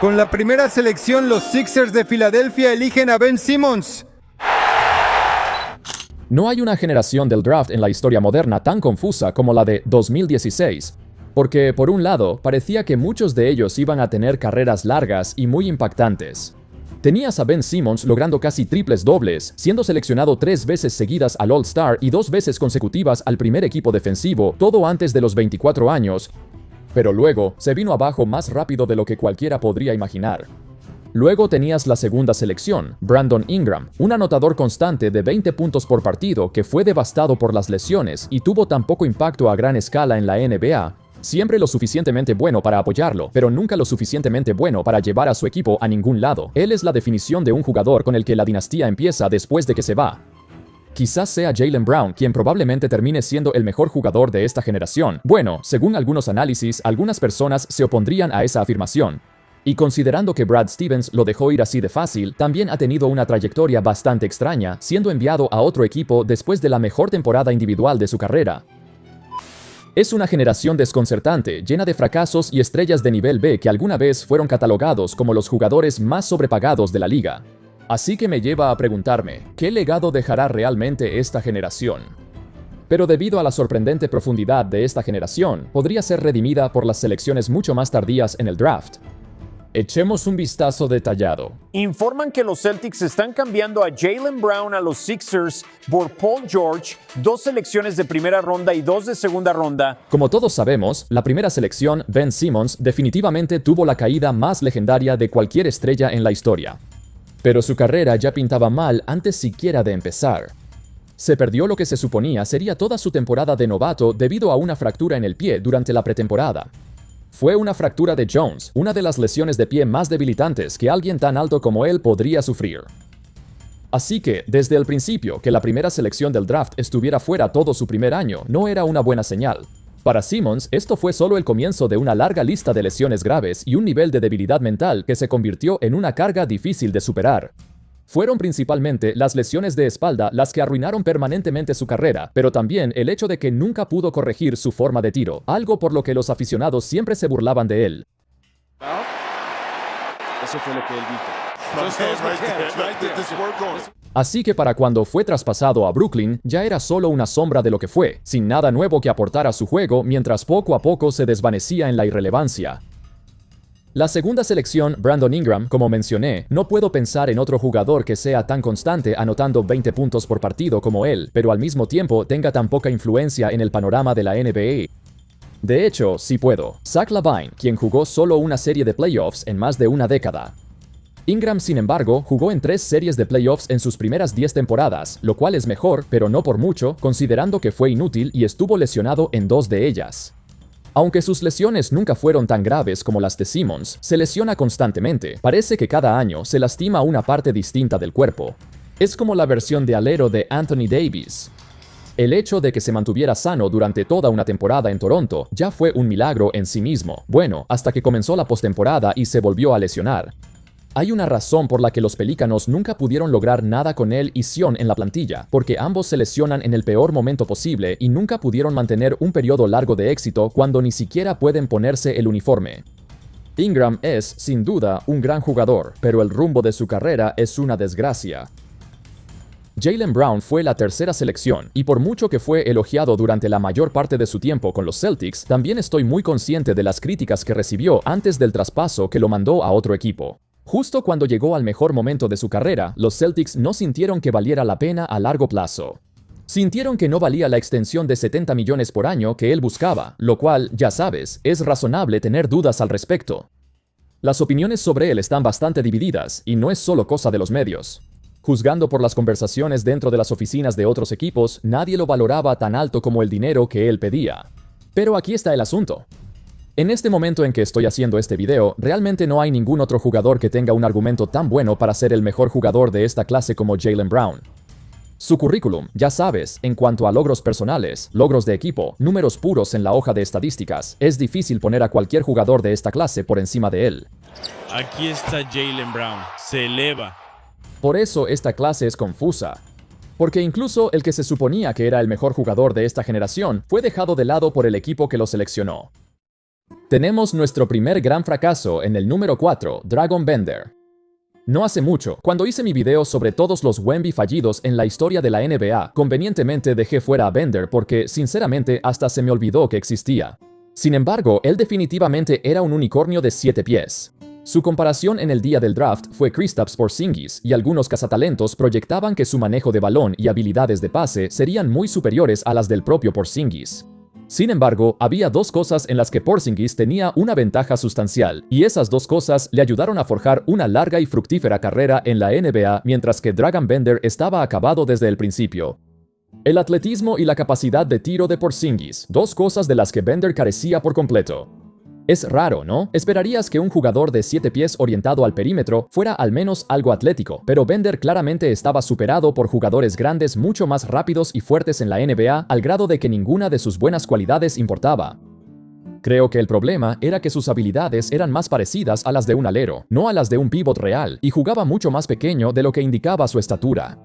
Con la primera selección, los Sixers de Filadelfia eligen a Ben Simmons. No hay una generación del draft en la historia moderna tan confusa como la de 2016, porque por un lado parecía que muchos de ellos iban a tener carreras largas y muy impactantes. Tenías a Ben Simmons logrando casi triples dobles, siendo seleccionado 3 veces seguidas al All-Star y 2 veces consecutivas al primer equipo defensivo, todo antes de los 24 años, pero luego se vino abajo más rápido de lo que cualquiera podría imaginar. Luego tenías la segunda selección, Brandon Ingram, un anotador constante de 20 puntos por partido que fue devastado por las lesiones y tuvo tan poco impacto a gran escala en la NBA, siempre lo suficientemente bueno para apoyarlo, pero nunca lo suficientemente bueno para llevar a su equipo a ningún lado. Él es la definición de un jugador con el que la dinastía empieza después de que se va. Quizás sea Jaylen Brown quien probablemente termine siendo el mejor jugador de esta generación. Bueno, según algunos análisis, algunas personas se opondrían a esa afirmación. Y considerando que Brad Stevens lo dejó ir así de fácil, también ha tenido una trayectoria bastante extraña, siendo enviado a otro equipo después de la mejor temporada individual de su carrera. Es una generación desconcertante, llena de fracasos y estrellas de nivel B que alguna vez fueron catalogados como los jugadores más sobrepagados de la liga. Así que me lleva a preguntarme, ¿qué legado dejará realmente esta generación? Pero debido a la sorprendente profundidad de esta generación, podría ser redimida por las selecciones mucho más tardías en el draft. Echemos un vistazo detallado. Informan que los Celtics están cambiando a Jaylen Brown a los Sixers por Paul George, 2 selecciones de primera ronda y 2 de segunda ronda. Como todos sabemos, la primera selección, Ben Simmons, definitivamente tuvo la caída más legendaria de cualquier estrella en la historia. Pero su carrera ya pintaba mal antes siquiera de empezar. Se perdió lo que se suponía sería toda su temporada de novato debido a una fractura en el pie durante la pretemporada. Fue una fractura de Jones, una de las lesiones de pie más debilitantes que alguien tan alto como él podría sufrir. Así que, desde el principio, que la primera selección del draft estuviera fuera todo su primer año no era una buena señal. Para Simmons, esto fue solo el comienzo de una larga lista de lesiones graves y un nivel de debilidad mental que se convirtió en una carga difícil de superar. Fueron principalmente las lesiones de espalda las que arruinaron permanentemente su carrera, pero también el hecho de que nunca pudo corregir su forma de tiro, algo por lo que los aficionados siempre se burlaban de él. Eso fue lo que él dijo. Así que para cuando fue traspasado a Brooklyn, ya era solo una sombra de lo que fue, sin nada nuevo que aportar a su juego mientras poco a poco se desvanecía en la irrelevancia. La segunda selección, Brandon Ingram, como mencioné, no puedo pensar en otro jugador que sea tan constante anotando 20 puntos por partido como él, pero al mismo tiempo tenga tan poca influencia en el panorama de la NBA. De hecho, sí puedo. Zach LaVine, quien jugó solo una serie de playoffs en más de una década. Ingram, sin embargo, jugó en 3 series de playoffs en sus primeras 10 temporadas, lo cual es mejor, pero no por mucho, considerando que fue inútil y estuvo lesionado en 2 de ellas. Aunque sus lesiones nunca fueron tan graves como las de Simmons, se lesiona constantemente. Parece que cada año se lastima una parte distinta del cuerpo. Es como la versión de alero de Anthony Davis. El hecho de que se mantuviera sano durante toda una temporada en Toronto ya fue un milagro en sí mismo. Bueno, hasta que comenzó la postemporada y se volvió a lesionar. Hay una razón por la que los Pelícanos nunca pudieron lograr nada con él y Zion en la plantilla, porque ambos se lesionan en el peor momento posible y nunca pudieron mantener un periodo largo de éxito cuando ni siquiera pueden ponerse el uniforme. Ingram es, sin duda, un gran jugador, pero el rumbo de su carrera es una desgracia. Jaylen Brown fue la tercera selección, y por mucho que fue elogiado durante la mayor parte de su tiempo con los Celtics, también estoy muy consciente de las críticas que recibió antes del traspaso que lo mandó a otro equipo. Justo cuando llegó al mejor momento de su carrera, los Celtics no sintieron que valiera la pena a largo plazo. Sintieron que no valía la extensión de 70 millones por año que él buscaba, lo cual, ya sabes, es razonable tener dudas al respecto. Las opiniones sobre él están bastante divididas, y no es solo cosa de los medios. Juzgando por las conversaciones dentro de las oficinas de otros equipos, nadie lo valoraba tan alto como el dinero que él pedía. Pero aquí está el asunto. En este momento en que estoy haciendo este video, realmente no hay ningún otro jugador que tenga un argumento tan bueno para ser el mejor jugador de esta clase como Jaylen Brown. Su currículum, ya sabes, en cuanto a logros personales, logros de equipo, números puros en la hoja de estadísticas, es difícil poner a cualquier jugador de esta clase por encima de él. Aquí está Jaylen Brown, se eleva. Por eso esta clase es confusa. Porque incluso el que se suponía que era el mejor jugador de esta generación fue dejado de lado por el equipo que lo seleccionó. Tenemos nuestro primer gran fracaso en el número 4, Dragon Bender. No hace mucho, cuando hice mi video sobre todos los Wemby fallidos en la historia de la NBA, convenientemente dejé fuera a Bender porque, sinceramente, hasta se me olvidó que existía. Sin embargo, él definitivamente era un unicornio de 7 pies. Su comparación en el día del draft fue Kristaps Porzingis, y algunos cazatalentos proyectaban que su manejo de balón y habilidades de pase serían muy superiores a las del propio Porzingis. Sin embargo, había dos cosas en las que Porzingis tenía una ventaja sustancial, y esas dos cosas le ayudaron a forjar una larga y fructífera carrera en la NBA, mientras que Dragon Bender estaba acabado desde el principio. El atletismo y la capacidad de tiro de Porzingis, dos cosas de las que Bender carecía por completo. Es raro, ¿no? Esperarías que un jugador de 7 pies orientado al perímetro fuera al menos algo atlético, pero Bender claramente estaba superado por jugadores grandes mucho más rápidos y fuertes en la NBA, al grado de que ninguna de sus buenas cualidades importaba. Creo que el problema era que sus habilidades eran más parecidas a las de un alero, no a las de un pívot real, y jugaba mucho más pequeño de lo que indicaba su estatura.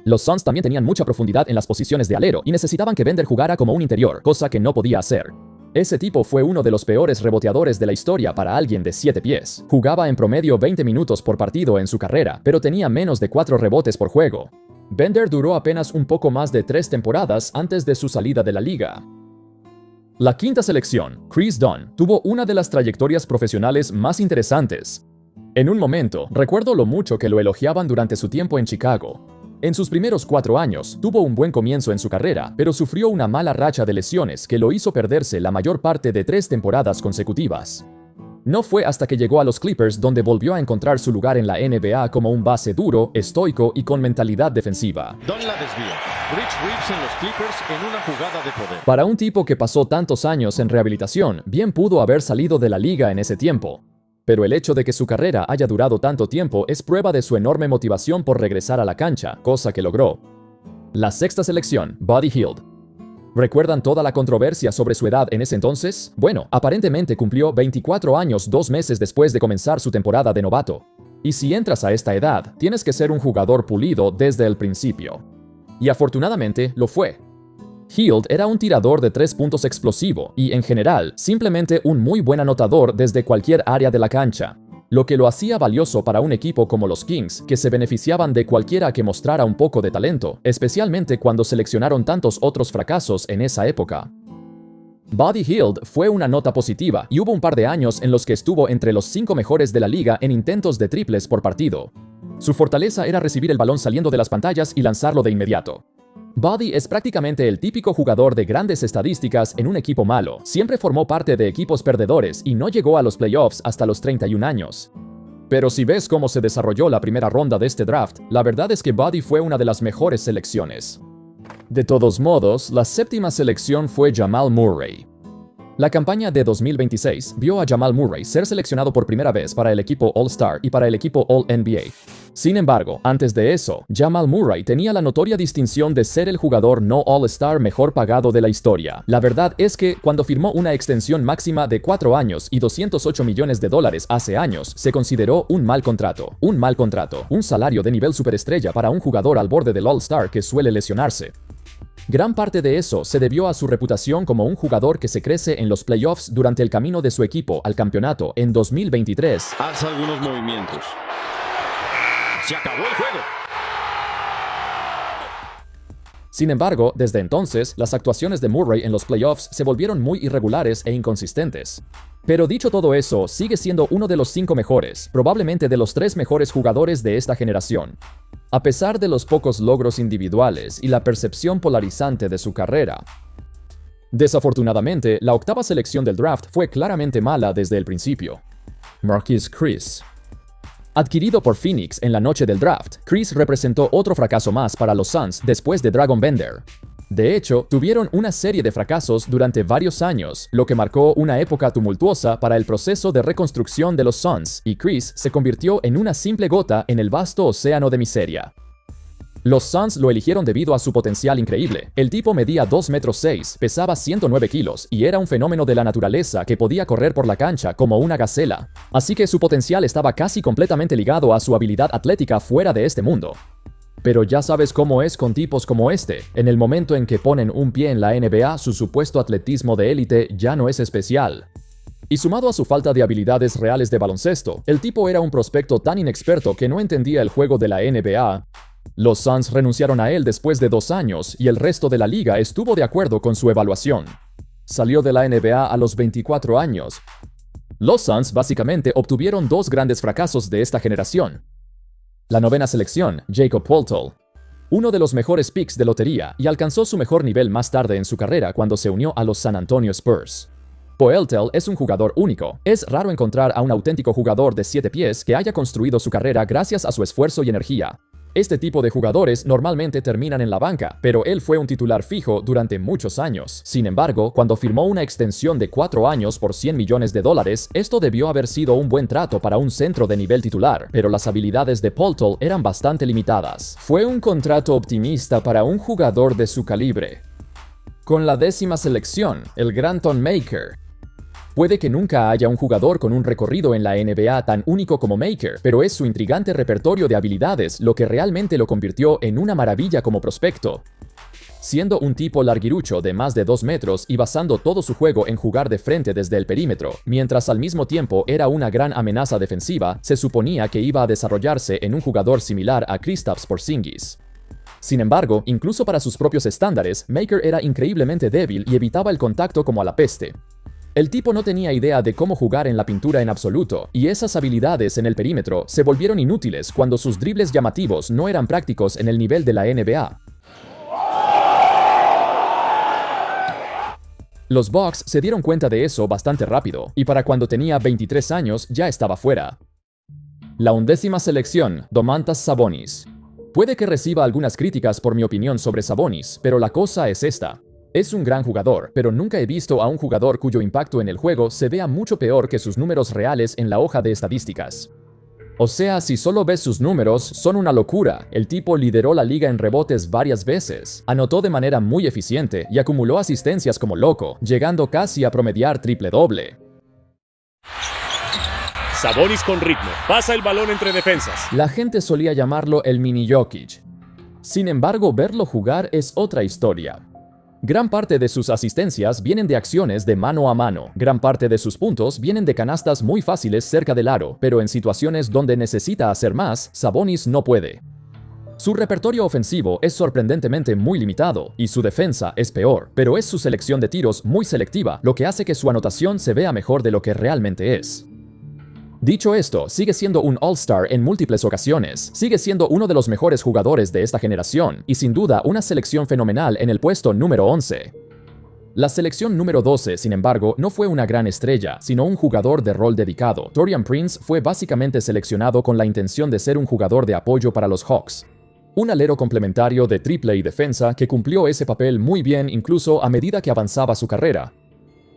Los Suns también tenían mucha profundidad en las posiciones de alero y necesitaban que Bender jugara como un interior, cosa que no podía hacer. Ese tipo fue uno de los peores reboteadores de la historia para alguien de 7 pies. Jugaba en promedio 20 minutos por partido en su carrera, pero tenía menos de 4 rebotes por juego. Bender duró apenas un poco más de 3 temporadas antes de su salida de la liga. La quinta selección, Kris Dunn, tuvo una de las trayectorias profesionales más interesantes. En un momento, recuerdo lo mucho que lo elogiaban durante su tiempo en Chicago. En sus primeros 4 años, tuvo un buen comienzo en su carrera, pero sufrió una mala racha de lesiones que lo hizo perderse la mayor parte de 3 temporadas consecutivas. No fue hasta que llegó a los Clippers donde volvió a encontrar su lugar en la NBA como un base duro, estoico y con mentalidad defensiva. Dunn la desvió. Rich Reeves en los Clippers en una jugada de poder. Para un tipo que pasó tantos años en rehabilitación, bien pudo haber salido de la liga en ese tiempo. Pero el hecho de que su carrera haya durado tanto tiempo es prueba de su enorme motivación por regresar a la cancha, cosa que logró. La sexta selección, Buddy Hield. ¿Recuerdan toda la controversia sobre su edad en ese entonces? Bueno, aparentemente cumplió 24 años 2 meses después de comenzar su temporada de novato. Y si entras a esta edad, tienes que ser un jugador pulido desde el principio. Y afortunadamente lo fue. Hield era un tirador de 3 puntos explosivo y, en general, simplemente un muy buen anotador desde cualquier área de la cancha, lo que lo hacía valioso para un equipo como los Kings, que se beneficiaban de cualquiera que mostrara un poco de talento, especialmente cuando seleccionaron tantos otros fracasos en esa época. Buddy Hield fue una nota positiva y hubo un par de años en los que estuvo entre los 5 mejores de la liga en intentos de triples por partido. Su fortaleza era recibir el balón saliendo de las pantallas y lanzarlo de inmediato. Buddy es prácticamente el típico jugador de grandes estadísticas en un equipo malo. Siempre formó parte de equipos perdedores y no llegó a los playoffs hasta los 31 años. Pero si ves cómo se desarrolló la primera ronda de este draft, la verdad es que Buddy fue una de las mejores selecciones. De todos modos, la séptima selección fue Jamal Murray. La campaña de 2026 vio a Jamal Murray ser seleccionado por primera vez para el equipo All-Star y para el equipo All-NBA. Sin embargo, antes de eso, Jamal Murray tenía la notoria distinción de ser el jugador no All-Star mejor pagado de la historia. La verdad es que, cuando firmó una extensión máxima de 4 años y $208 millones hace años, se consideró un mal contrato. Un salario de nivel superestrella para un jugador al borde del All-Star que suele lesionarse. Gran parte de eso se debió a su reputación como un jugador que se crece en los playoffs durante el camino de su equipo al campeonato en 2023. Hace algunos movimientos. Se acabó el juego. Sin embargo, desde entonces, las actuaciones de Murray en los playoffs se volvieron muy irregulares e inconsistentes. Pero dicho todo eso, sigue siendo uno de los 5 mejores, probablemente de los 3 mejores jugadores de esta generación. A pesar de los pocos logros individuales y la percepción polarizante de su carrera. Desafortunadamente, la octava selección del draft fue claramente mala desde el principio. Marquese Chriss. Adquirido por Phoenix en la noche del draft, Chriss representó otro fracaso más para los Suns después de Dragon Bender. De hecho, tuvieron una serie de fracasos durante varios años, lo que marcó una época tumultuosa para el proceso de reconstrucción de los Suns, y Chriss se convirtió en una simple gota en el vasto océano de miseria. Los Suns lo eligieron debido a su potencial increíble. El tipo medía 2,6 metros, pesaba 109 kilos y era un fenómeno de la naturaleza que podía correr por la cancha como una gacela. Así que su potencial estaba casi completamente ligado a su habilidad atlética fuera de este mundo. Pero ya sabes cómo es con tipos como este. En el momento en que ponen un pie en la NBA, su supuesto atletismo de élite ya no es especial. Y sumado a su falta de habilidades reales de baloncesto, el tipo era un prospecto tan inexperto que no entendía el juego de la NBA. Los Suns renunciaron a él después de 2 años y el resto de la liga estuvo de acuerdo con su evaluación. Salió de la NBA a los 24 años. Los Suns básicamente obtuvieron 2 grandes fracasos de esta generación. La 9ª selección, Jakob Poeltl, uno de los mejores picks de lotería, y alcanzó su mejor nivel más tarde en su carrera cuando se unió a los San Antonio Spurs. Poeltl es un jugador único. Es raro encontrar a un auténtico jugador de 7 pies que haya construido su carrera gracias a su esfuerzo y energía. Este tipo de jugadores normalmente terminan en la banca, pero él fue un titular fijo durante muchos años. Sin embargo, cuando firmó una extensión de 4 años por $100 millones, esto debió haber sido un buen trato para un centro de nivel titular, pero las habilidades de Poeltl eran bastante limitadas. Fue un contrato optimista para un jugador de su calibre. Con la 10ª selección, el Granton Maker. Puede que nunca haya un jugador con un recorrido en la NBA tan único como Maker, pero es su intrigante repertorio de habilidades lo que realmente lo convirtió en una maravilla como prospecto. Siendo un tipo larguirucho de más de 2 metros y basando todo su juego en jugar de frente desde el perímetro, mientras al mismo tiempo era una gran amenaza defensiva, se suponía que iba a desarrollarse en un jugador similar a Kristaps Porzingis. Sin embargo, incluso para sus propios estándares, Maker era increíblemente débil y evitaba el contacto como a la peste. El tipo no tenía idea de cómo jugar en la pintura en absoluto, y esas habilidades en el perímetro se volvieron inútiles cuando sus dribles llamativos no eran prácticos en el nivel de la NBA. Los Bucks se dieron cuenta de eso bastante rápido, y para cuando tenía 23 años ya estaba fuera. La 11ª selección, Domantas Sabonis. Puede que reciba algunas críticas por mi opinión sobre Sabonis, pero la cosa es esta. Es un gran jugador, pero nunca he visto a un jugador cuyo impacto en el juego se vea mucho peor que sus números reales en la hoja de estadísticas. O sea, si solo ves sus números, son una locura. El tipo lideró la liga en rebotes varias veces, anotó de manera muy eficiente y acumuló asistencias como loco, llegando casi a promediar triple-doble. Sabonis con ritmo, pasa el balón entre defensas. La gente solía llamarlo el mini Jokic. Sin embargo, verlo jugar es otra historia. Gran parte de sus asistencias vienen de acciones de mano a mano. Gran parte de sus puntos vienen de canastas muy fáciles cerca del aro, pero en situaciones donde necesita hacer más, Sabonis no puede. Su repertorio ofensivo es sorprendentemente muy limitado, y su defensa es peor, pero es su selección de tiros muy selectiva, lo que hace que su anotación se vea mejor de lo que realmente es. Dicho esto, sigue siendo un All-Star en múltiples ocasiones, sigue siendo uno de los mejores jugadores de esta generación, y sin duda una selección fenomenal en el puesto número 11. La selección número 12, sin embargo, no fue una gran estrella, sino un jugador de rol dedicado. Taurean Prince fue básicamente seleccionado con la intención de ser un jugador de apoyo para los Hawks. Un alero complementario de triple y defensa que cumplió ese papel muy bien incluso a medida que avanzaba su carrera.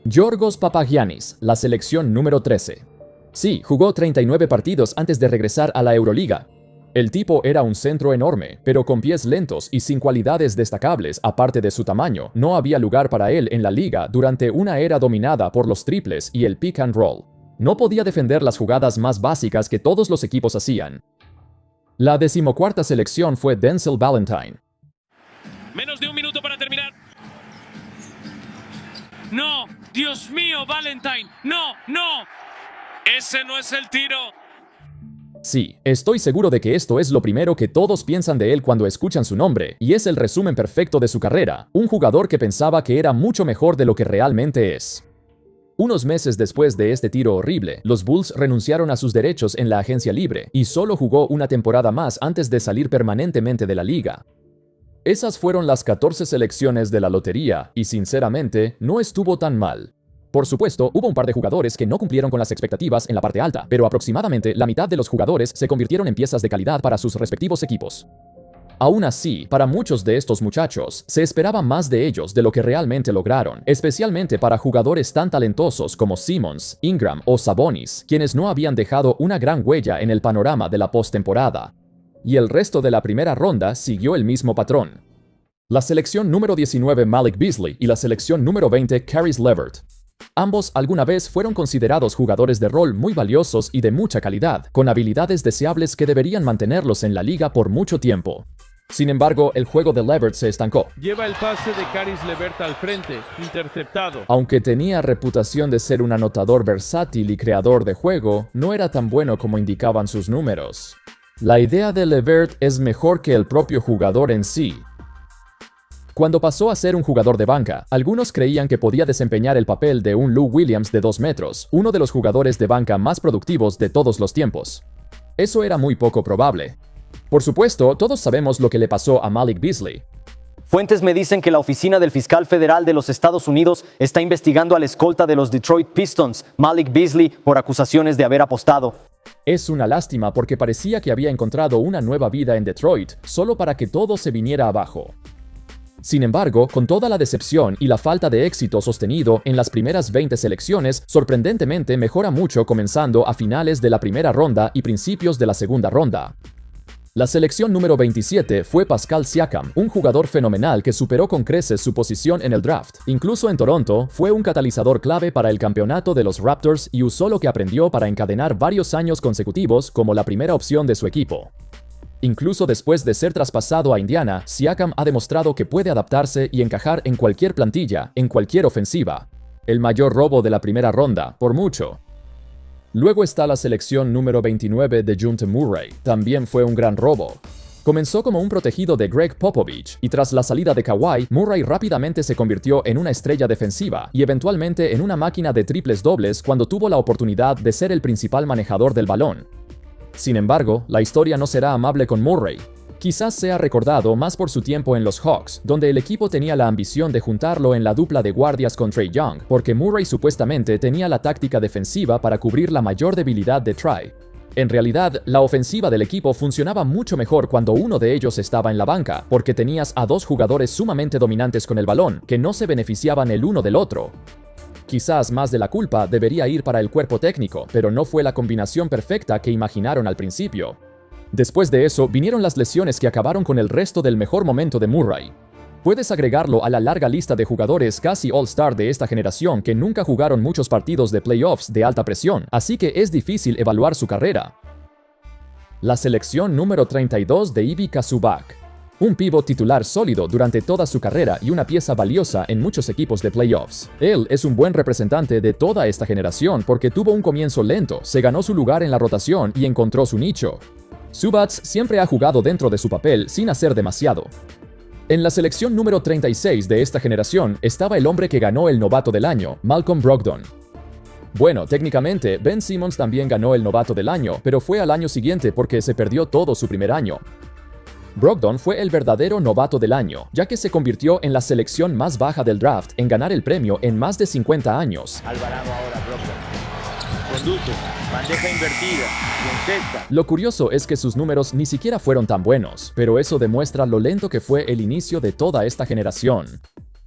Giorgos Papagiannis, la selección número 13. Sí, jugó 39 partidos antes de regresar a la Euroliga. El tipo era un centro enorme, pero con pies lentos y sin cualidades destacables aparte de su tamaño. No había lugar para él en la liga durante una era dominada por los triples y el pick and roll. No podía defender las jugadas más básicas que todos los equipos hacían. La 14ª selección fue Denzel Valentine. Menos de 1 minuto para terminar. ¡No! ¡Dios mío, Valentine! ¡No! ¡No! ¡Ese no es el tiro! Sí, estoy seguro de que esto es lo primero que todos piensan de él cuando escuchan su nombre, y es el resumen perfecto de su carrera, un jugador que pensaba que era mucho mejor de lo que realmente es. Unos meses después de este tiro horrible, los Bulls renunciaron a sus derechos en la agencia libre, y solo jugó una temporada más antes de salir permanentemente de la liga. Esas fueron las 14 selecciones de la lotería, y sinceramente, no estuvo tan mal. Por supuesto, hubo un par de jugadores que no cumplieron con las expectativas en la parte alta, pero aproximadamente la mitad de los jugadores se convirtieron en piezas de calidad para sus respectivos equipos. Aún así, para muchos de estos muchachos, se esperaba más de ellos de lo que realmente lograron, especialmente para jugadores tan talentosos como Simmons, Ingram o Sabonis, quienes no habían dejado una gran huella en el panorama de la postemporada. Y el resto de la primera ronda siguió el mismo patrón. La selección número 19 Malik Beasley y la selección número 20 Caris LeVert. Ambos alguna vez fueron considerados jugadores de rol muy valiosos y de mucha calidad, con habilidades deseables que deberían mantenerlos en la liga por mucho tiempo. Sin embargo, el juego de Levert se estancó. Lleva el pase de Caris LeVert al frente, interceptado. Aunque tenía reputación de ser un anotador versátil y creador de juego, no era tan bueno como indicaban sus números. La idea de LeVert es mejor que el propio jugador en sí. Cuando pasó a ser un jugador de banca, algunos creían que podía desempeñar el papel de un Lou Williams de 2 metros, uno de los jugadores de banca más productivos de todos los tiempos. Eso era muy poco probable. Por supuesto, todos sabemos lo que le pasó a Malik Beasley. Fuentes me dicen que la oficina del fiscal federal de los Estados Unidos está investigando al escolta de los Detroit Pistons, Malik Beasley, por acusaciones de haber apostado. Es una lástima porque parecía que había encontrado una nueva vida en Detroit, solo para que todo se viniera abajo. Sin embargo, con toda la decepción y la falta de éxito sostenido en las primeras 20 selecciones, sorprendentemente mejora mucho comenzando a finales de la primera ronda y principios de la segunda ronda. La selección número 27 fue Pascal Siakam, un jugador fenomenal que superó con creces su posición en el draft. Incluso en Toronto, fue un catalizador clave para el campeonato de los Raptors y usó lo que aprendió para encadenar varios años consecutivos como la primera opción de su equipo. Incluso después de ser traspasado a Indiana, Siakam ha demostrado que puede adaptarse y encajar en cualquier plantilla, en cualquier ofensiva. El mayor robo de la primera ronda, por mucho. Luego está la selección número 29 de Junte Murray. También fue un gran robo. Comenzó como un protegido de Greg Popovich, y tras la salida de Kawhi, Murray rápidamente se convirtió en una estrella defensiva y eventualmente en una máquina de triples dobles cuando tuvo la oportunidad de ser el principal manejador del balón. Sin embargo, la historia no será amable con Murray. Quizás sea recordado más por su tiempo en los Hawks, donde el equipo tenía la ambición de juntarlo en la dupla de guardias con Trae Young, porque Murray supuestamente tenía la táctica defensiva para cubrir la mayor debilidad de Trae. En realidad, la ofensiva del equipo funcionaba mucho mejor cuando uno de ellos estaba en la banca, porque tenías a dos jugadores sumamente dominantes con el balón, que no se beneficiaban el uno del otro. Quizás más de la culpa debería ir para el cuerpo técnico, pero no fue la combinación perfecta que imaginaron al principio. Después de eso, vinieron las lesiones que acabaron con el resto del mejor momento de Murray. Puedes agregarlo a la larga lista de jugadores casi All-Star de esta generación que nunca jugaron muchos partidos de playoffs de alta presión, así que es difícil evaluar su carrera. La selección número 32 de Ivica Zubac. Un pívot titular sólido durante toda su carrera y una pieza valiosa en muchos equipos de playoffs. Él es un buen representante de toda esta generación porque tuvo un comienzo lento, se ganó su lugar en la rotación y encontró su nicho. Zubac siempre ha jugado dentro de su papel sin hacer demasiado. En la selección número 36 de esta generación estaba el hombre que ganó el novato del año, Malcolm Brogdon. Bueno, técnicamente, Ben Simmons también ganó el novato del año, pero fue al año siguiente porque se perdió todo su primer año. Brogdon fue el verdadero novato del año, ya que se convirtió en la selección más baja del draft en ganar el premio en más de 50 años. Alvarado ahora, Brogdon. Conduce, bandeja invertida, y encesta. Lo curioso es que sus números ni siquiera fueron tan buenos, pero eso demuestra lo lento que fue el inicio de toda esta generación.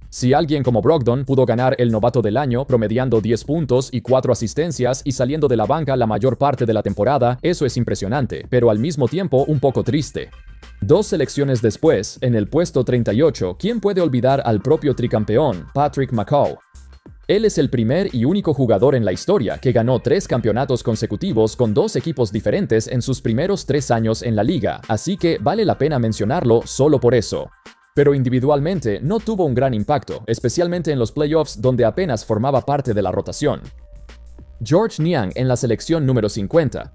Si alguien como Brogdon pudo ganar el novato del año promediando 10 puntos y 4 asistencias y saliendo de la banca la mayor parte de la temporada, eso es impresionante, pero al mismo tiempo un poco triste. 2 selecciones después, en el puesto 38, ¿quién puede olvidar al propio tricampeón, Patrick McCaw? Él es el primer y único jugador en la historia que ganó 3 campeonatos consecutivos con 2 equipos diferentes en sus primeros 3 años en la liga, así que vale la pena mencionarlo solo por eso. Pero individualmente no tuvo un gran impacto, especialmente en los playoffs donde apenas formaba parte de la rotación. Georges Niang en la selección número 50.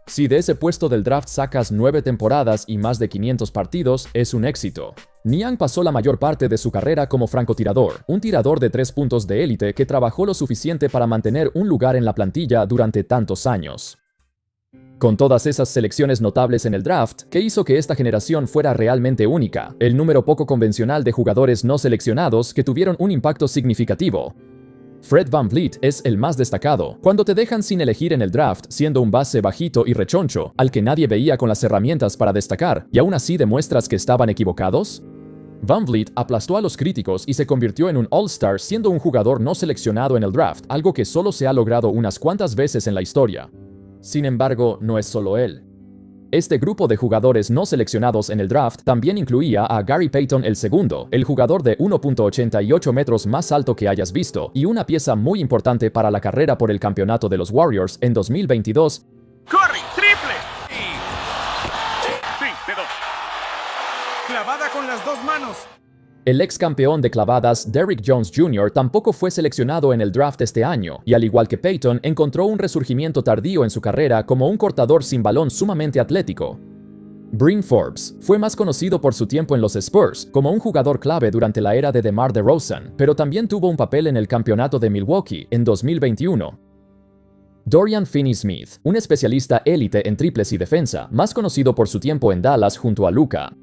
Si de ese puesto del draft sacas 9 temporadas y más de 500 partidos, es un éxito. Niang pasó la mayor parte de su carrera como francotirador, un tirador de 3 puntos de élite que trabajó lo suficiente para mantener un lugar en la plantilla durante tantos años. Con todas esas selecciones notables en el draft, ¿qué hizo que esta generación fuera realmente única? El número poco convencional de jugadores no seleccionados que tuvieron un impacto significativo. Fred VanVleet es el más destacado. Cuando te dejan sin elegir en el draft, siendo un base bajito y rechoncho, al que nadie veía con las herramientas para destacar, y aún así demuestras que estaban equivocados. VanVleet aplastó a los críticos y se convirtió en un All-Star siendo un jugador no seleccionado en el draft, algo que solo se ha logrado unas cuantas veces en la historia. Sin embargo, no es solo él. Este grupo de jugadores no seleccionados en el draft también incluía a Gary Payton II, el jugador de 1.88 metros más alto que hayas visto, y una pieza muy importante para la carrera por el campeonato de los Warriors en 2022. ¡Curry, triple! Sí, de 2. clavada con las dos manos. El ex campeón de clavadas Derrick Jones Jr. tampoco fue seleccionado en el draft este año, y al igual que Peyton, encontró un resurgimiento tardío en su carrera como un cortador sin balón sumamente atlético. Bryn Forbes fue más conocido por su tiempo en los Spurs como un jugador clave durante la era de DeMar DeRozan, pero también tuvo un papel en el campeonato de Milwaukee en 2021. Dorian Finney-Smith, un especialista élite en triples y defensa, más conocido por su tiempo en Dallas junto a Luka.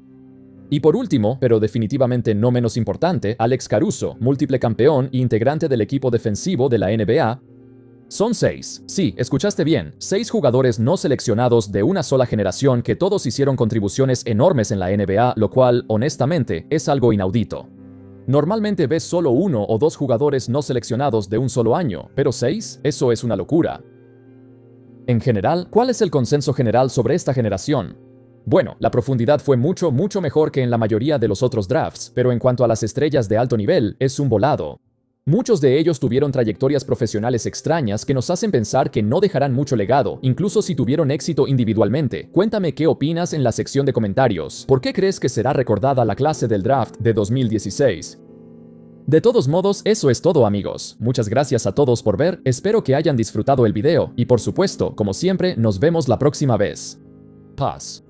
Y por último, pero definitivamente no menos importante, Alex Caruso, múltiple campeón e integrante del equipo defensivo de la NBA. Son 6, sí, escuchaste bien, 6 jugadores no seleccionados de una sola generación que todos hicieron contribuciones enormes en la NBA, lo cual, honestamente, es algo inaudito. Normalmente ves solo 1 o 2 jugadores no seleccionados de un solo año, pero 6, eso es una locura. En general, ¿cuál es el consenso general sobre esta generación? Bueno, la profundidad fue mucho mejor que en la mayoría de los otros drafts, pero en cuanto a las estrellas de alto nivel, es un volado. Muchos de ellos tuvieron trayectorias profesionales extrañas que nos hacen pensar que no dejarán mucho legado, incluso si tuvieron éxito individualmente. Cuéntame qué opinas en la sección de comentarios. ¿Por qué crees que será recordada la clase del draft de 2016? De todos modos, eso es todo, amigos. Muchas gracias a todos por ver, espero que hayan disfrutado el video, y por supuesto, como siempre, nos vemos la próxima vez. Paz.